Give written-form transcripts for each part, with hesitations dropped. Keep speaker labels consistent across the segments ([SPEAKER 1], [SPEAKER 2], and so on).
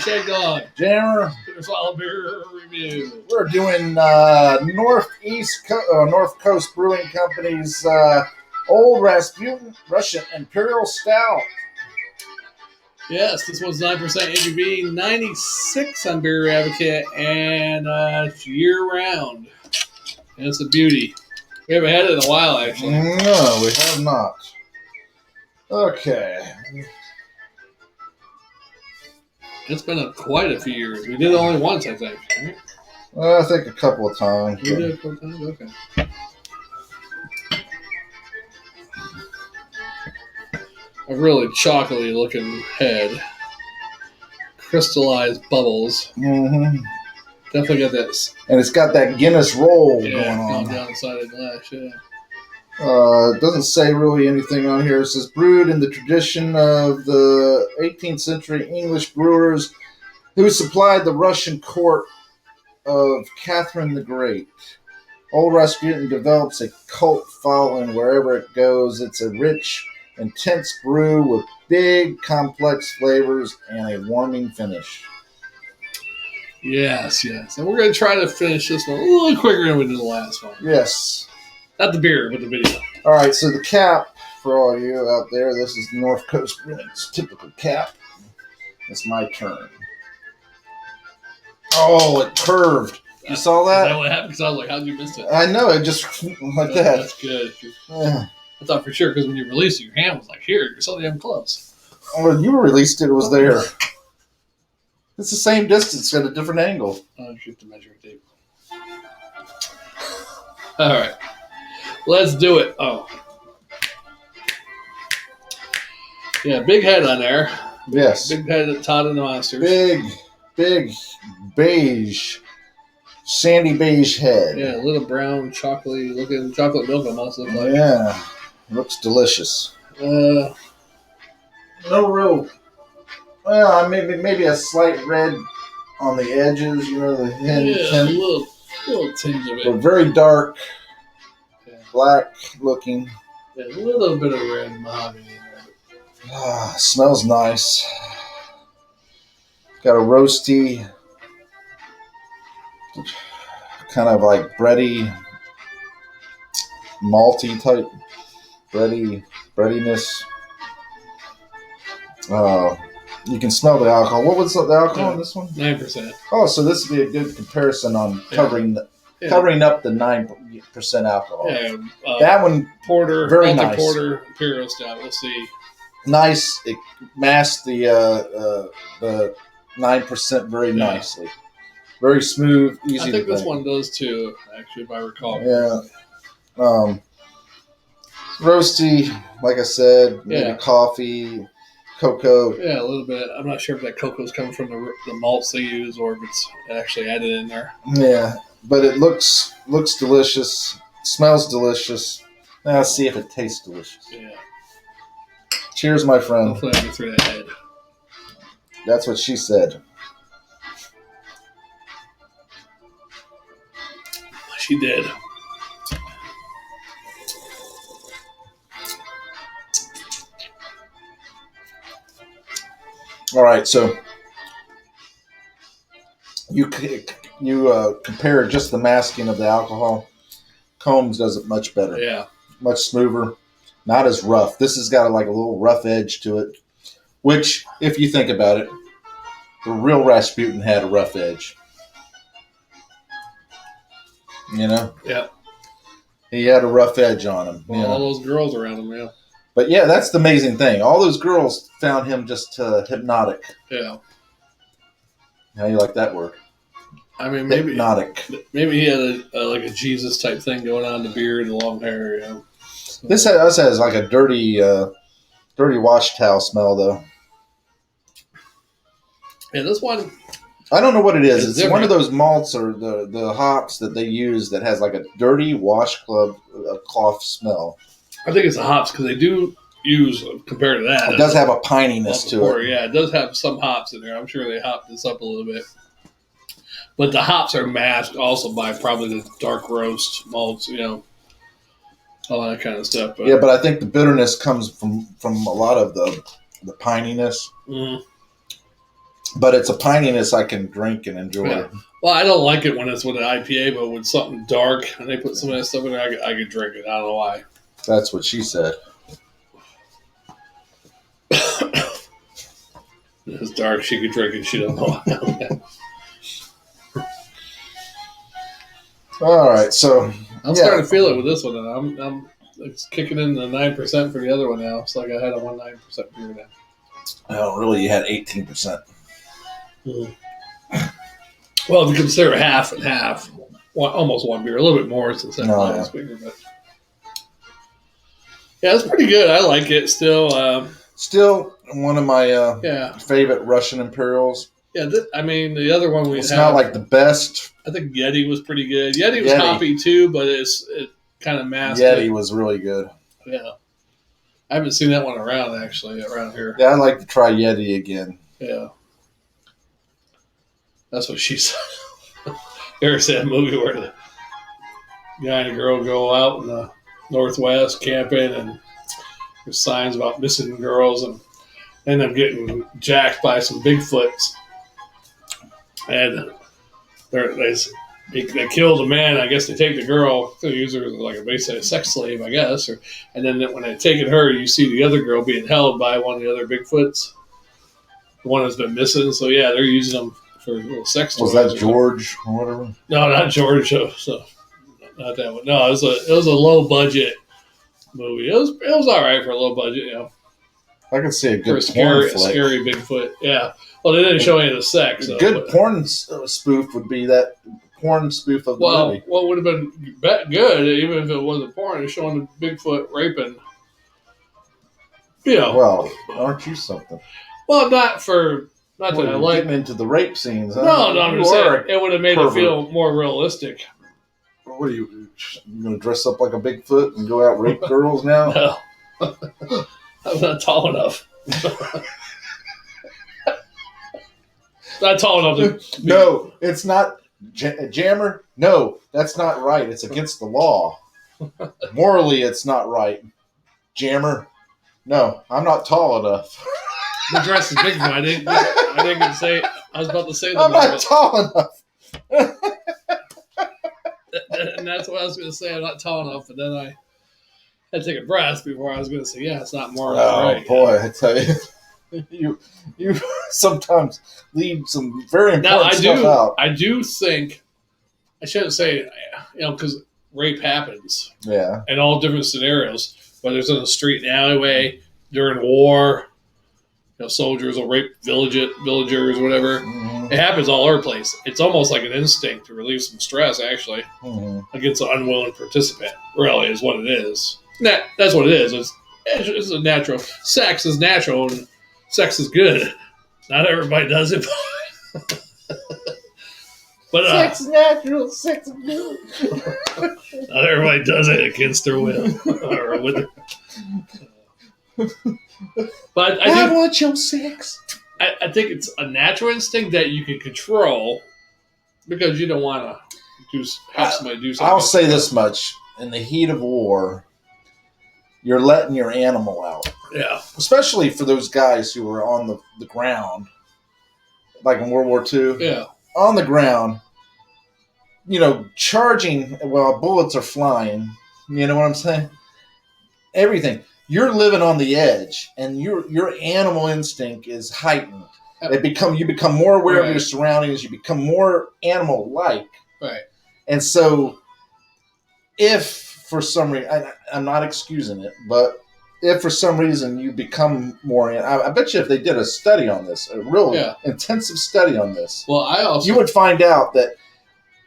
[SPEAKER 1] Shagdog.
[SPEAKER 2] Jammer.
[SPEAKER 1] Imperial beer review.
[SPEAKER 2] We're doing Northcoast Brewing Company's Old Rasputin Russian Imperial Stout.
[SPEAKER 1] Yes, this one's 9% ABV, 96 on Brewery Advocate, and it's year-round. And it's a beauty. We haven't had it in a while, actually.
[SPEAKER 2] No, we have not. Okay.
[SPEAKER 1] It's been quite a few years. We did it only once, I think. Right?
[SPEAKER 2] I think a couple of times.
[SPEAKER 1] We did it a couple times? Okay. A really chocolatey looking head. Crystallized bubbles.
[SPEAKER 2] Mm-hmm.
[SPEAKER 1] Definitely got this.
[SPEAKER 2] And it's got that Guinness roll going on.
[SPEAKER 1] Down the side of the glass, yeah.
[SPEAKER 2] It doesn't say really anything on here. It says brewed in the tradition of the 18th century English brewers who supplied the Russian court of Catherine the Great. Old Rasputin develops a cult following wherever it goes. It's a rich, intense brew with big, complex flavors and a warming finish.
[SPEAKER 1] Yes. And we're going to try to finish this one a little quicker than we did the last one.
[SPEAKER 2] Yes.
[SPEAKER 1] Not the beer, but the video.
[SPEAKER 2] All right, so the cap, for all you out there, this is Northcoast Brewing's typical cap. It's my turn. Oh, it curved. You saw that?
[SPEAKER 1] Is that what happened? Because I was like, how'd you miss it?
[SPEAKER 2] I know, it just like that.
[SPEAKER 1] That's good.
[SPEAKER 2] Yeah.
[SPEAKER 1] I thought for sure because when you released it, your hand was like, here, you're so damn close.
[SPEAKER 2] When you released it, it was there. It's the same distance at a different angle.
[SPEAKER 1] Oh, shoot the measuring tape. All right. Let's do it. Oh. Yeah, big head on there.
[SPEAKER 2] Yes.
[SPEAKER 1] Big head at Todd and the Monsters.
[SPEAKER 2] Big, beige, sandy beige head.
[SPEAKER 1] Yeah, a little brown, chocolatey looking, chocolate milk almost looks like.
[SPEAKER 2] Yeah, looks delicious.
[SPEAKER 1] No
[SPEAKER 2] real. Well, maybe a slight red on the edges, the hinge.
[SPEAKER 1] Yeah, a little tinge of it.
[SPEAKER 2] But very dark, black looking.
[SPEAKER 1] Yeah, a little bit of red mahogany in there.
[SPEAKER 2] Smells nice. Got a roasty, kind of like bready, malty type breadiness. You can smell the alcohol. What was the alcohol in this one?
[SPEAKER 1] 9%.
[SPEAKER 2] Oh, so this would be a good comparison on covering up the 9% alcohol.
[SPEAKER 1] Yeah,
[SPEAKER 2] that one
[SPEAKER 1] porter,
[SPEAKER 2] very nice.
[SPEAKER 1] Porter, Imperial Stout. We'll see.
[SPEAKER 2] Nice. It masked the 9% very nicely. Very smooth, easy.
[SPEAKER 1] I think this one does too. Actually, if I recall.
[SPEAKER 2] Yeah. Roasty, like I said, maybe coffee. Cocoa.
[SPEAKER 1] Yeah, a little bit. I'm not sure if that cocoa is coming from the malts they use or if it's actually added in there.
[SPEAKER 2] Yeah, but it looks delicious. Smells delicious. Now let's see if it tastes delicious.
[SPEAKER 1] Yeah.
[SPEAKER 2] Cheers, my friend.
[SPEAKER 1] Hopefully I get through that head.
[SPEAKER 2] That's what she said.
[SPEAKER 1] She did.
[SPEAKER 2] All right, so you compare just the masking of the alcohol. Combs does it much better.
[SPEAKER 1] Yeah.
[SPEAKER 2] Much smoother. Not as rough. This has got a little rough edge to it, which, if you think about it, the real Rasputin had a rough edge.
[SPEAKER 1] Yeah.
[SPEAKER 2] He had a rough edge on him.
[SPEAKER 1] Well, all those girls around him, yeah.
[SPEAKER 2] But yeah, that's the amazing thing. All those girls found him just hypnotic.
[SPEAKER 1] Yeah.
[SPEAKER 2] How do you like that word?
[SPEAKER 1] I mean, maybe
[SPEAKER 2] hypnotic.
[SPEAKER 1] Maybe he had a Jesus type thing going on, the beard and the long hair. So.
[SPEAKER 2] This has like a dirty wash towel smell though.
[SPEAKER 1] Yeah, this one.
[SPEAKER 2] I don't know what it is. It's
[SPEAKER 1] different.
[SPEAKER 2] one of those malts or the hops that they use that has like a dirty washcloth smell.
[SPEAKER 1] I think it's the hops because they do use, compared to that.
[SPEAKER 2] It does have a pininess to it.
[SPEAKER 1] Yeah, it does have some hops in there. I'm sure they hopped this up a little bit. But the hops are masked also by probably the dark roast malts, all that kind of stuff.
[SPEAKER 2] But. Yeah, but I think the bitterness comes from a lot of the pininess.
[SPEAKER 1] Mm-hmm.
[SPEAKER 2] but it's a pininess I can drink and enjoy.
[SPEAKER 1] Yeah. Well, I don't like it when it's with an IPA, but with something dark and they put some of that stuff in there, I could drink it. I don't know why.
[SPEAKER 2] That's what she said.
[SPEAKER 1] It's dark. She could drink it. She don't know why.
[SPEAKER 2] All right, so
[SPEAKER 1] I'm starting to feel it with this one. I'm it's kicking in the 9% for the other one now. It's like I had a 9% beer now.
[SPEAKER 2] Oh, really? You had 18%.
[SPEAKER 1] Mm-hmm. Well, if you consider half and half, almost one beer, a little bit more since that was bigger, but yeah, it's pretty good. I like it still.
[SPEAKER 2] Still one of my favorite Russian Imperials.
[SPEAKER 1] Yeah, the other one
[SPEAKER 2] it's not like the best.
[SPEAKER 1] I think Yeti was pretty good. Yeti was hoppy too, but it kind of masked
[SPEAKER 2] Yeti was really good.
[SPEAKER 1] Yeah. I haven't seen that one around here.
[SPEAKER 2] Yeah, I'd like to try Yeti again.
[SPEAKER 1] Yeah. That's what she said. You ever see that movie where the guy and the girl go out in the Northwest camping and there's signs about missing girls and end up getting jacked by some Bigfoots. And they kill the man. I guess they take the girl. They use her like basically a sex slave, I guess. And then when they're taking her, you see the other girl being held by one of the other Bigfoots. The one that's been missing. So, yeah, they're using them for little sex toys.
[SPEAKER 2] Was that George or whatever?
[SPEAKER 1] No, not George. So not that one. No, it was a low budget movie. It was all right for a low budget. You know,
[SPEAKER 2] I could see a good
[SPEAKER 1] scary Bigfoot. Yeah. Well, they didn't show any of the sex.
[SPEAKER 2] A good porn spoof would be that porn spoof of the movie.
[SPEAKER 1] What would have been good, even if it wasn't porn, is showing the Bigfoot raping. You know.
[SPEAKER 2] Well, aren't you something?
[SPEAKER 1] Well, not that I like
[SPEAKER 2] getting into the rape scenes. Huh?
[SPEAKER 1] No, I'm just saying it would have made it feel more realistic.
[SPEAKER 2] What are you going to dress up like a Bigfoot and go out and rape girls now?
[SPEAKER 1] No, I'm not tall enough. Not tall enough to
[SPEAKER 2] No, it's not. Jammer? No, that's not right. It's against the law. Morally, it's not right. Jammer? No, I'm not tall enough.
[SPEAKER 1] The dress is big, I didn't get to say it. I was about to say that.
[SPEAKER 2] I'm not tall enough.
[SPEAKER 1] And that's what I was going to say. I'm not tall enough, but then I had to take a breath before I was going to say, yeah, it's not more right.
[SPEAKER 2] Oh, boy, I tell you. You sometimes leave some very important stuff out.
[SPEAKER 1] I do think, I shouldn't say, because rape happens.
[SPEAKER 2] Yeah.
[SPEAKER 1] In all different scenarios, whether it's on the street and alleyway, during war, soldiers will rape villagers, whatever. Mm-hmm. It happens all over the place. It's almost like an instinct to relieve some stress, actually, against an unwilling participant, really, is what it is. That's what it is. It's a natural. Sex is natural, and sex is good. Not everybody does it. But
[SPEAKER 2] sex is natural, sex is good.
[SPEAKER 1] Not everybody does it against their will. Or with their, but
[SPEAKER 2] I want your sex.
[SPEAKER 1] I think it's a natural instinct that you can control because you don't want to have somebody do something.
[SPEAKER 2] I'll say this much. In the heat of war, you're letting your animal out.
[SPEAKER 1] Yeah.
[SPEAKER 2] Especially for those guys who were on the ground, like in World War II.
[SPEAKER 1] Yeah.
[SPEAKER 2] On the ground, charging while bullets are flying. You know what I'm saying? Everything. You're living on the edge, and your animal instinct is heightened. You become more aware of your surroundings. You become more animal-like.
[SPEAKER 1] Right.
[SPEAKER 2] And so, if for some reason, I'm not excusing it, but if for some reason you become more, I bet you if they did a study on this, a real intensive study on this, you would find out that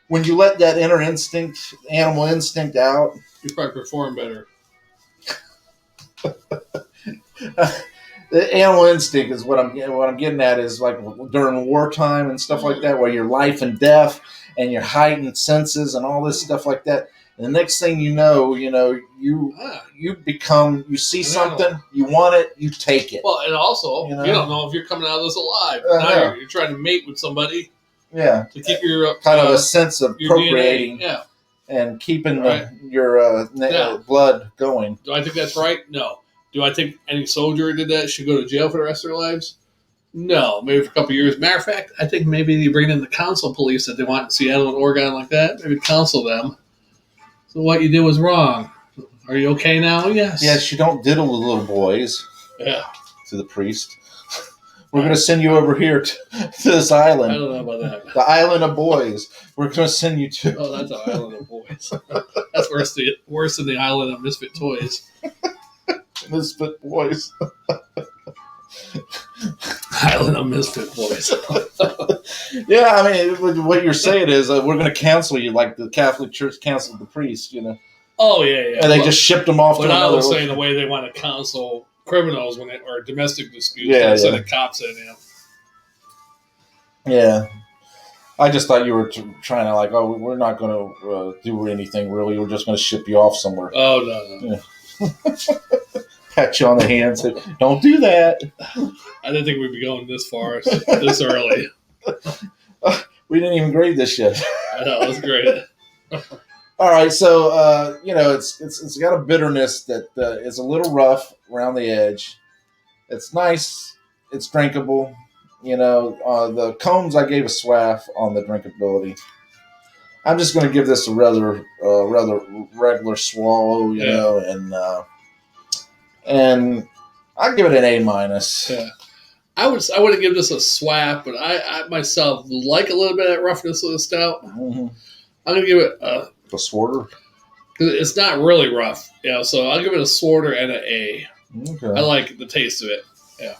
[SPEAKER 2] when you let that inner instinct, animal instinct out,
[SPEAKER 1] you probably perform better.
[SPEAKER 2] The animal instinct is what I'm getting at is like during wartime and stuff like that, where you're life and death and your heightened senses and all this stuff like that. And the next thing you become, you see something, you want it, you take it.
[SPEAKER 1] Well, and also, you don't know if you're coming out of this alive. Now you're trying to mate with somebody.
[SPEAKER 2] Yeah.
[SPEAKER 1] To keep your
[SPEAKER 2] kind of a sense of procreating.
[SPEAKER 1] DNA. Yeah.
[SPEAKER 2] And keeping your blood going.
[SPEAKER 1] Do I think that's right? No. Do I think any soldier who did that should go to jail for the rest of their lives? No, maybe for a couple of years. Matter of fact, I think maybe you bring in the council police that they want in Seattle and Oregon like that. Maybe counsel them. So what you did was wrong. Are you okay now? Yes.
[SPEAKER 2] Yes, you don't diddle the little boys.
[SPEAKER 1] Yeah.
[SPEAKER 2] To the priest. We're going to send you over here to this island.
[SPEAKER 1] I don't know about that.
[SPEAKER 2] The island of boys. We're going to send you to.
[SPEAKER 1] Oh, that's an island of boys. That's worse than the island of misfit toys.
[SPEAKER 2] Misfit boys.
[SPEAKER 1] Island of misfit boys.
[SPEAKER 2] Yeah, I mean, what you're saying is we're going to cancel you like the Catholic Church canceled the priest, you know.
[SPEAKER 1] Oh, yeah.
[SPEAKER 2] And they just shipped them off to another.
[SPEAKER 1] But I was saying the way they want to counsel criminals when or domestic disputes, sending cops in,
[SPEAKER 2] Yeah. I just thought you were trying to like, oh, we're not going to do anything really. We're just going to ship you off somewhere.
[SPEAKER 1] Oh, no.
[SPEAKER 2] Yeah. Pat you on the hand and say, don't do that.
[SPEAKER 1] I didn't think we'd be going this far, this early.
[SPEAKER 2] We didn't even grade this yet.
[SPEAKER 1] I know, that's great.
[SPEAKER 2] All right, so it's got a bitterness that is a little rough around the edge. It's nice. It's drinkable. You know, the cones I gave a swaff on the drinkability. I'm just going to give this a rather regular swallow. You know, and I'll give it an A-.
[SPEAKER 1] Yeah. I wouldn't give this a swap, but I myself like a little bit of that roughness of the stout.
[SPEAKER 2] Mm-hmm.
[SPEAKER 1] I'm going to give it a
[SPEAKER 2] Swarter?
[SPEAKER 1] Because it's not really rough. Yeah, so I'll give it a Swarter and an A.
[SPEAKER 2] Okay.
[SPEAKER 1] I like the taste of it. Yeah.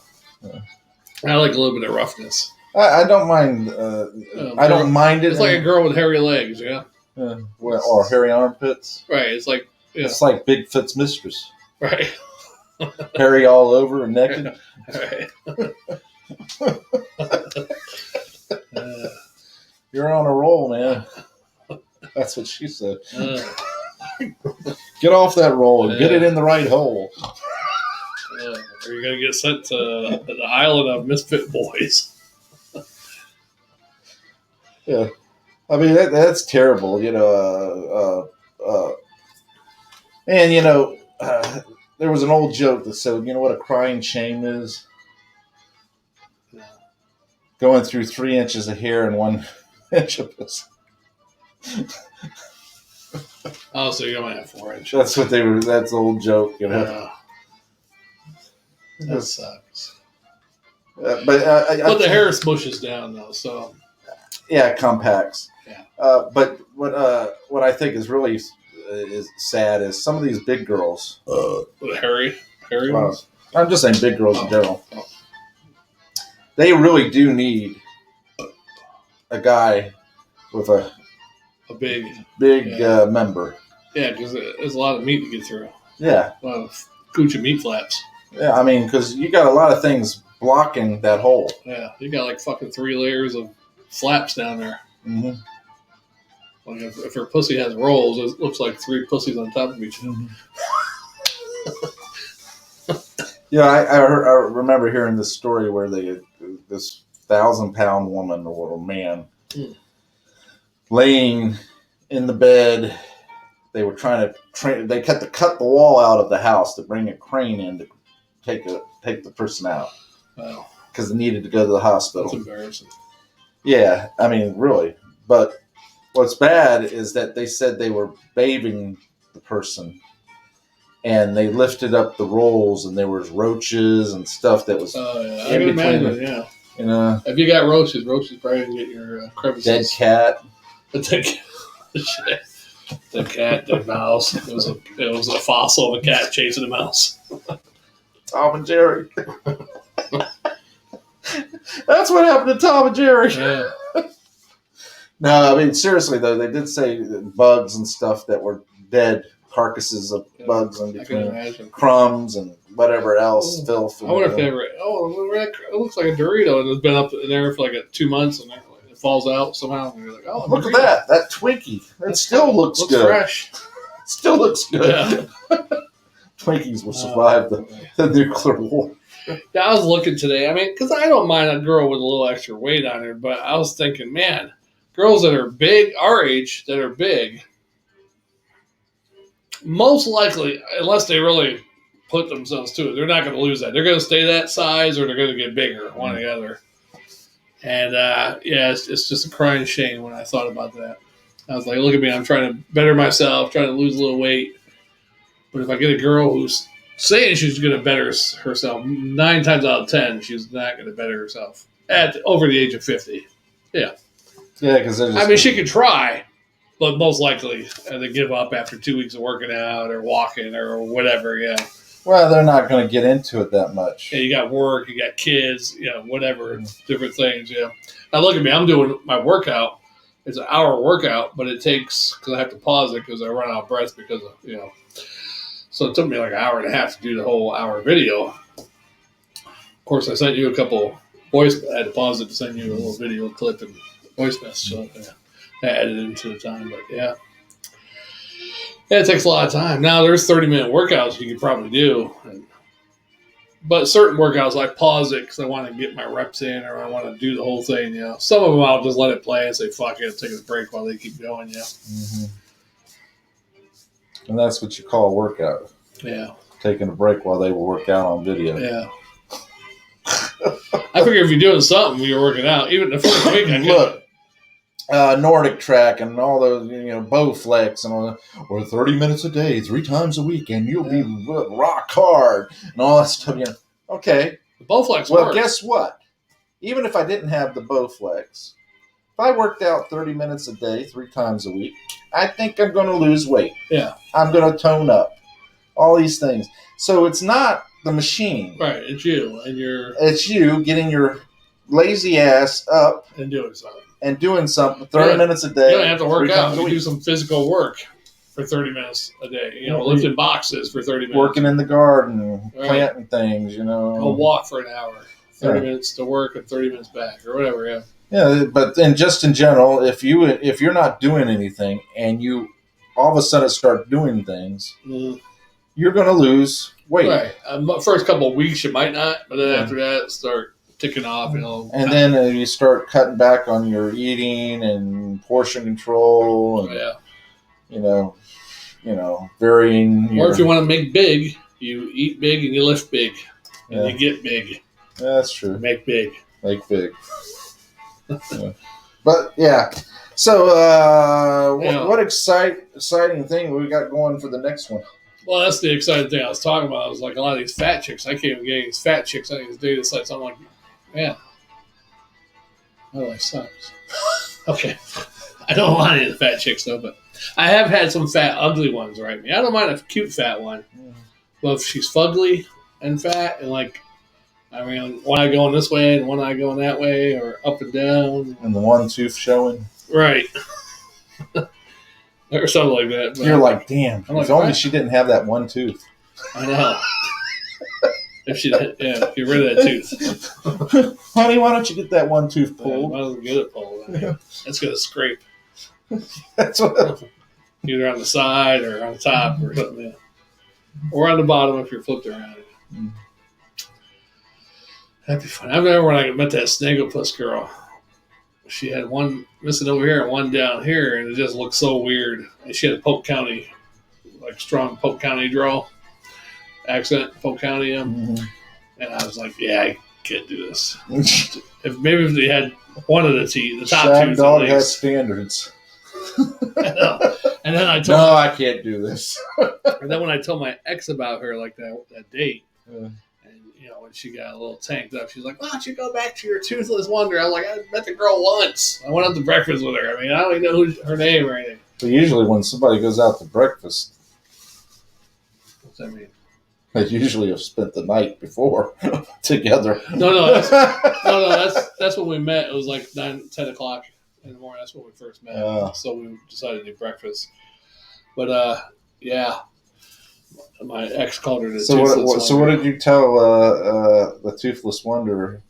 [SPEAKER 1] I like a little bit of roughness.
[SPEAKER 2] I don't mind. I don't mind it.
[SPEAKER 1] It's like a girl with hairy legs,
[SPEAKER 2] or hairy armpits.
[SPEAKER 1] Right. It's like
[SPEAKER 2] it's like Bigfoot's mistress.
[SPEAKER 1] Right.
[SPEAKER 2] Hairy all over and naked.
[SPEAKER 1] Right.
[SPEAKER 2] You're on a roll, man. That's what she said. Get off that roll and get it in the right hole.
[SPEAKER 1] Or you're going to get sent to the island of misfit boys.
[SPEAKER 2] Yeah. I mean, that's terrible, you know. And, you know, there was an old joke that said, you know what a crying shame is? Going through 3 inches of hair and 1 inch of pussy.
[SPEAKER 1] Oh, so you only have 4 inches.
[SPEAKER 2] That's what they were. That's the old joke, you know.
[SPEAKER 1] That sucks.
[SPEAKER 2] But
[SPEAKER 1] the hair smushes down though, so
[SPEAKER 2] yeah, it compacts.
[SPEAKER 1] Yeah.
[SPEAKER 2] But what I think is really is sad is some of these big girls.
[SPEAKER 1] The hairy ones.
[SPEAKER 2] I'm just saying big girls in general. They really do need a guy with a big member.
[SPEAKER 1] Yeah, because there's a lot of meat to get through.
[SPEAKER 2] Yeah.
[SPEAKER 1] A lot of coochie meat flaps.
[SPEAKER 2] Yeah, I mean, because you got a lot of things blocking that hole.
[SPEAKER 1] Yeah, you got like fucking 3 layers of flaps down there.
[SPEAKER 2] Mm-hmm.
[SPEAKER 1] Like if her pussy has rolls, it looks like 3 pussies on top of each other.
[SPEAKER 2] Mm-hmm. Yeah, I remember hearing this story where this 1,000-pound woman or man laying in the bed. They were trying to they cut the wall out of the house to bring a crane in to take the person out.
[SPEAKER 1] Wow.
[SPEAKER 2] Because they needed to go to the hospital.
[SPEAKER 1] That's embarrassing.
[SPEAKER 2] Yeah, I mean, really. But what's bad is that they said they were bathing the person, and they lifted up the rolls, and there was roaches and stuff that was
[SPEAKER 1] I can imagine, yeah.
[SPEAKER 2] You know,
[SPEAKER 1] if you got roaches probably can get your crevices.
[SPEAKER 2] Dead cat.
[SPEAKER 1] The cat, the mouse. It was a fossil of a cat chasing a mouse.
[SPEAKER 2] Tom and Jerry. That's what happened to Tom and Jerry.
[SPEAKER 1] Yeah.
[SPEAKER 2] No, I mean, seriously, though, they did say bugs and stuff that were dead carcasses of bugs in between crumbs and whatever else, filth.
[SPEAKER 1] I wonder if they ever, it looks like a Dorito and it's been up in there for like 2 months and it falls out somehow. And you're like, oh,
[SPEAKER 2] look at that Twinkie. It still looks good.
[SPEAKER 1] Fresh.
[SPEAKER 2] Still looks good.
[SPEAKER 1] Yeah.
[SPEAKER 2] Twinkies will survive the nuclear war.
[SPEAKER 1] Yeah, I was looking today. I mean, because I don't mind a girl with a little extra weight on her, but I was thinking, man, girls that are big, our age, that are big, most likely, unless they really put themselves to it. They're not going to lose that. They're going to stay that size, or they're going to get bigger, one or the other. And it's just a crying shame when I thought about that. I was like, look at me, I'm trying to better myself, trying to lose a little weight. But if I get a girl who's saying she's going to better herself, 9 times out of 10, she's not going to better herself at over the age of 50. Yeah.
[SPEAKER 2] Yeah, because
[SPEAKER 1] I mean, she could try, but most likely they give up after 2 weeks of working out or walking or whatever. Yeah.
[SPEAKER 2] Well, they're not going to get into it that much.
[SPEAKER 1] Yeah, you got work, you got kids, whatever, different things. Yeah. Now look at me. I'm doing my workout. It's an hour workout, but it takes because I have to pause it because I run out of breath because of So it took me like an hour and a half to do the whole hour video. Of course, I sent you a couple voice. I had to pause it to send you a little video clip and voice message. So I added it into the time, but yeah, it takes a lot of time. Now there's 30-minute workouts you could probably do, but certain workouts I pause it because I want to get my reps in or I want to do the whole thing. Some of them I'll just let it play and say fuck it, take a break while they keep going.
[SPEAKER 2] Mm-hmm. And that's what you call a workout.
[SPEAKER 1] Yeah.
[SPEAKER 2] Taking a break while they will work out on video.
[SPEAKER 1] Yeah. I figure if you're doing something, you're working out. Even the first week, I
[SPEAKER 2] look, Nordic track and all those, Bowflex and all that, or 30 minutes a day, 3 times a week, and you'll be rock hard and all that stuff. Okay.
[SPEAKER 1] The Bowflex
[SPEAKER 2] Well,
[SPEAKER 1] works.
[SPEAKER 2] guess what? Even if I didn't have the Bowflex, if I worked out 30 minutes a day, 3 times a week, I think I'm going to lose weight.
[SPEAKER 1] Yeah.
[SPEAKER 2] I'm going to tone up. All these things. So it's not the machine.
[SPEAKER 1] Right. It's you.
[SPEAKER 2] It's you getting your lazy ass up.
[SPEAKER 1] And doing something.
[SPEAKER 2] And doing something 30 minutes a day.
[SPEAKER 1] You don't have to work out. You do some physical work for 30 minutes a day. Lifting boxes for 30 minutes.
[SPEAKER 2] Working in the garden, planting things,
[SPEAKER 1] Go walk for an hour. 30 minutes to work and 30 minutes back or whatever, yeah.
[SPEAKER 2] Yeah, but then just in general, if you're not doing anything and you all of a sudden start doing things, you're going to lose weight.
[SPEAKER 1] Right. First couple of weeks you might not, but then after that start ticking off.
[SPEAKER 2] And then you start cutting back on your eating and portion control. And, varying.
[SPEAKER 1] Or if you want to make big, you eat big and you lift big. And you get big.
[SPEAKER 2] Yeah, that's true.
[SPEAKER 1] Make big.
[SPEAKER 2] Make big. But, yeah. So, what exciting thing we got going for the next one?
[SPEAKER 1] Well, that's the exciting thing I was talking about. I was like, a lot of these fat chicks. I can't even get these fat chicks on these dating sites. I'm like, man, how do I suck? Okay. I don't want any of the fat chicks, though, but I have had some fat, ugly ones write me. I don't mind a cute fat one. But if she's fugly and fat and one eye going this way and one eye going that way or up and down.
[SPEAKER 2] And the one tooth showing.
[SPEAKER 1] Right. Or something like that. But
[SPEAKER 2] you're like, damn, if only she didn't have that one tooth.
[SPEAKER 1] I know. If she did, get rid of that tooth.
[SPEAKER 2] Honey, why don't you get that one tooth pulled?
[SPEAKER 1] Why doesn't get it pulled? That's going to scrape.
[SPEAKER 2] That's what.
[SPEAKER 1] Either on the side or on the top or something. Yeah. Or on the bottom if you're flipped around. That'd be fun. I remember when I met that Snagglepuss girl. She had one missing over here and one down here, and it just looked so weird. And she had a Polk County, strong Polk County drawl accent, Polk County. And I was like, yeah, I can't do this. if they had one of the teeth, the top two.
[SPEAKER 2] Shagdog has standards.
[SPEAKER 1] I know. And then I told
[SPEAKER 2] I can't do this.
[SPEAKER 1] And then when I told my ex about her, that date, when she got a little tanked up, she's like, why don't you go back to your toothless wonder? I'm like, I met the girl once. I went out to breakfast with her. I mean, I don't even know her name or anything.
[SPEAKER 2] But usually when somebody goes out to breakfast,
[SPEAKER 1] what's that mean?
[SPEAKER 2] They usually have spent the night before together.
[SPEAKER 1] No, that's when we met. It was like 10 o'clock in the morning. That's when we first met. So we decided to do breakfast. But, yeah. My ex called her the Toothless Wonder.
[SPEAKER 2] So what did you tell the Toothless Wonder?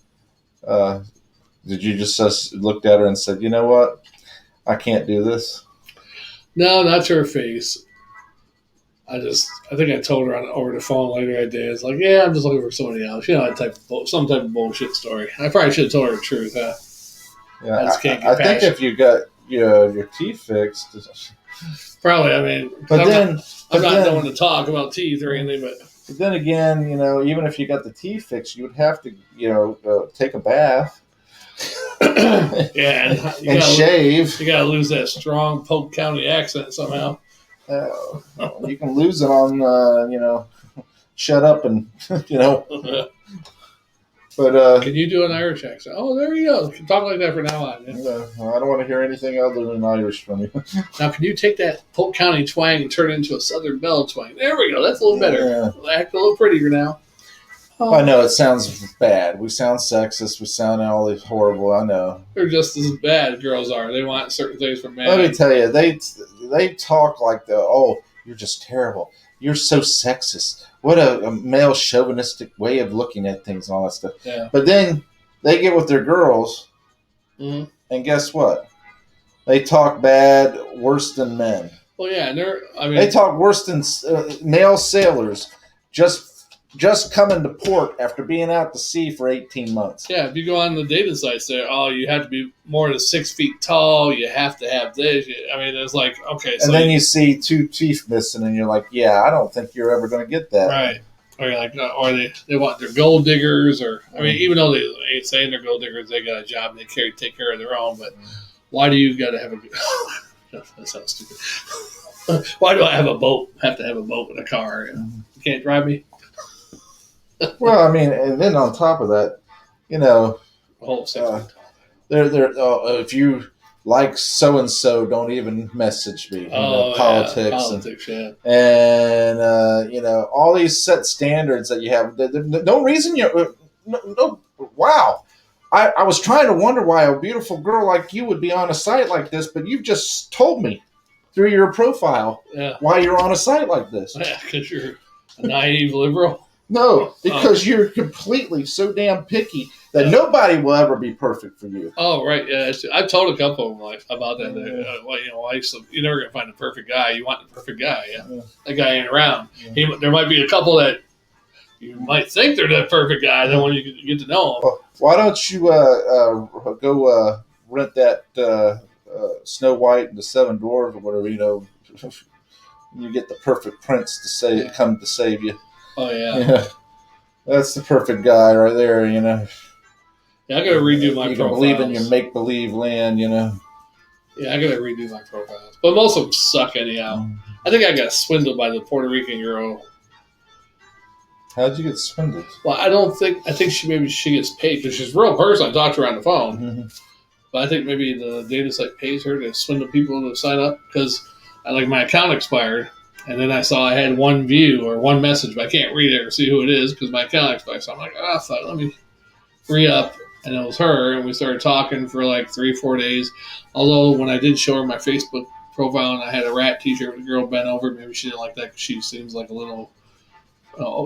[SPEAKER 2] Did you just looked at her and said, you know what? I can't do this?
[SPEAKER 1] No, not to her face. I think I told her over the phone later that day. It's like, yeah, I'm just looking for somebody else. Some type of bullshit story. I probably should have told her the truth, huh?
[SPEAKER 2] Yeah, I think if you got your teeth fixed.
[SPEAKER 1] Probably, I mean, I'm not going to talk about teeth or anything, but
[SPEAKER 2] But then again, even if you got the teeth fixed, you would have to, take a bath.
[SPEAKER 1] Yeah,
[SPEAKER 2] and shave.
[SPEAKER 1] You gotta lose that strong Polk County accent somehow.
[SPEAKER 2] You can lose it on, shut up and, But
[SPEAKER 1] can you do an Irish accent? Oh, there you go. You can talk like that from now on. Yeah.
[SPEAKER 2] I don't want to hear anything other than Irish from you.
[SPEAKER 1] Now, can you take that Polk County twang and turn it into a Southern Belle twang? There we go. That's a little better.
[SPEAKER 2] Yeah.
[SPEAKER 1] Act a little prettier now.
[SPEAKER 2] Oh. I know it sounds bad. We sound sexist. We sound all horrible. I know.
[SPEAKER 1] They're just as bad. Girls are. They want certain things from men.
[SPEAKER 2] Let me tell you, they talk like you're just terrible. You're so sexist. What a male chauvinistic way of looking at things and all that stuff.
[SPEAKER 1] Yeah.
[SPEAKER 2] But then they get with their girls,
[SPEAKER 1] mm-hmm.
[SPEAKER 2] and guess what? They talk bad, worse than men.
[SPEAKER 1] Well, yeah, and
[SPEAKER 2] they talk worse than male sailors just coming to port after being out to sea for 18 months.
[SPEAKER 1] Yeah, if you go on the dating sites there, you have to be more than 6 feet tall. You have to have this. I mean, it's like, okay. So
[SPEAKER 2] and then you see 2 teeth missing, and you're like, yeah, I don't think you're ever going to get that.
[SPEAKER 1] Right. Or you're like, or they want their gold diggers, or I mean, even though they ain't saying they're gold diggers, they got a job and they take care of their own. But why do you got to have a? That sounds stupid. Why do I have a boat? Have to have a boat and a car? You can't drive me.
[SPEAKER 2] Well, I mean, and then on top of that, if you like so and so, don't even message me. Politics, and all these set standards that you have. No reason no. Wow, I was trying to wonder why a beautiful girl like you would be on a site like this, but you've just told me through your profile why you're on a site like this.
[SPEAKER 1] Yeah, because you're a naive liberal.
[SPEAKER 2] No, because you're completely so damn picky that nobody will ever be perfect for you.
[SPEAKER 1] Oh, right. Yeah, I've told a couple of them about that. You're never going to find the perfect guy. You want the perfect guy. Yeah. That guy ain't around. Yeah. There might be a couple that you might think they're the perfect guy. Then when you get to know them.
[SPEAKER 2] Well, why don't you go rent that Snow White and the Seven Dwarfs or whatever, you get the perfect prince to come to save you.
[SPEAKER 1] Oh, yeah.
[SPEAKER 2] That's the perfect guy right there,
[SPEAKER 1] Yeah, I got to redo my profiles.
[SPEAKER 2] You can believe in your make-believe land,
[SPEAKER 1] Yeah, I got to redo my profiles. But most of them suck anyhow. I think I got swindled by the Puerto Rican girl.
[SPEAKER 2] How'd you get swindled?
[SPEAKER 1] Well, I think she gets paid because she's a real person. I talked to her on the phone. Mm-hmm. But I think maybe the data site pays her to swindle people to sign up because my account expired. And then I saw I had one view or one message, but I can't read it or see who it is because my account expired. So I'm like, fuck, let me re-up. And it was her, and we started talking for 3-4 days. Although when I did show her my Facebook profile and I had a rat t-shirt with a girl bent over, maybe she didn't like that because she seems like a little,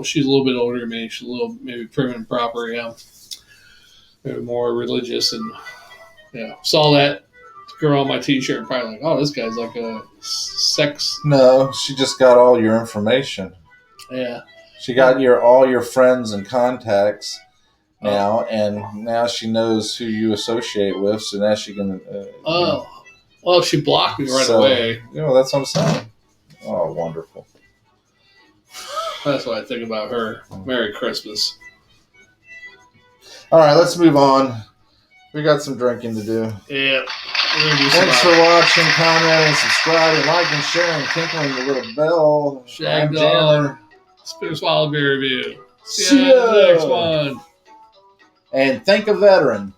[SPEAKER 1] she's a little bit older than me. She's a little maybe prim and proper, maybe more religious. And, saw that girl on my t-shirt and probably like, this guy's like a sex.
[SPEAKER 2] No, she just got all your information.
[SPEAKER 1] Yeah.
[SPEAKER 2] She got all your friends and contacts now, and now she knows who you associate with, so now she can...
[SPEAKER 1] well, she blocked me right away.
[SPEAKER 2] That's what I'm saying. Oh, wonderful.
[SPEAKER 1] That's what I think about her. Merry Christmas.
[SPEAKER 2] All right, let's move on. We got some drinking to do.
[SPEAKER 1] Yeah.
[SPEAKER 2] Thanks for watching, commenting, subscribing, liking, sharing, tinkling the little bell.
[SPEAKER 1] Shagdog, Jammer. Spin Swallow Beer Review. See you next one.
[SPEAKER 2] And thank a veteran.